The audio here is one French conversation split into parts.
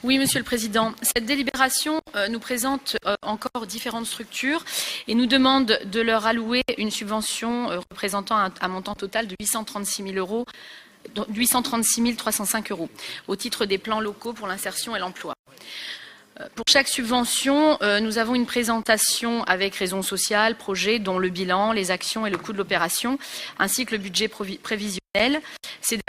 Oui, Monsieur le Président. Cette délibération nous présente encore différentes structures et nous demande de leur allouer une subvention représentant un montant total de 836 305 euros au titre des plans locaux pour l'insertion et l'emploi. Pour chaque subvention, nous avons une présentation avec raison sociale, projet, dont le bilan, les actions et le coût de l'opération, ainsi que le budget prévisionnel, ces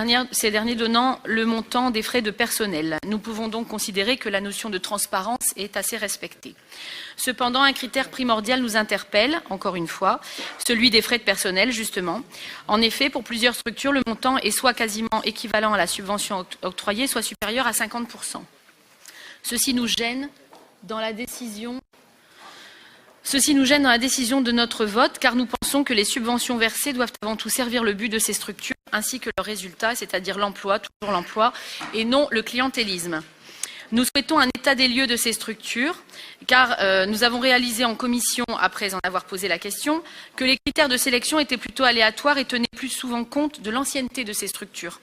derniers donnant le montant des frais de personnel. Nous pouvons donc considérer que la notion de transparence est assez respectée. Cependant, un critère primordial nous interpelle, encore une fois, celui des frais de personnel, justement. En effet, pour plusieurs structures, le montant est soit quasiment équivalent à la subvention octroyée, soit supérieur à 50%. Ceci nous gêne dans la décision de notre vote, car nous pensons que les subventions versées doivent avant tout servir le but de ces structures, ainsi que leur résultat, c'est-à-dire l'emploi, toujours l'emploi, et non le clientélisme. Nous souhaitons un état des lieux de ces structures, car nous avons réalisé en commission, après en avoir posé la question, que les critères de sélection étaient plutôt aléatoires et tenaient plus souvent compte de l'ancienneté de ces structures.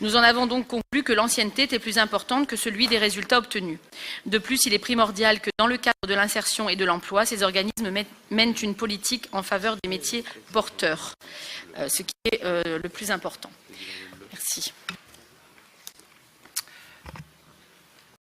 Nous en avons donc conclu que l'ancienneté était plus importante que celui des résultats obtenus. De plus, il est primordial que dans le cadre de l'insertion et de l'emploi, ces organismes mènent une politique en faveur des métiers porteurs, ce qui est le plus important. Merci.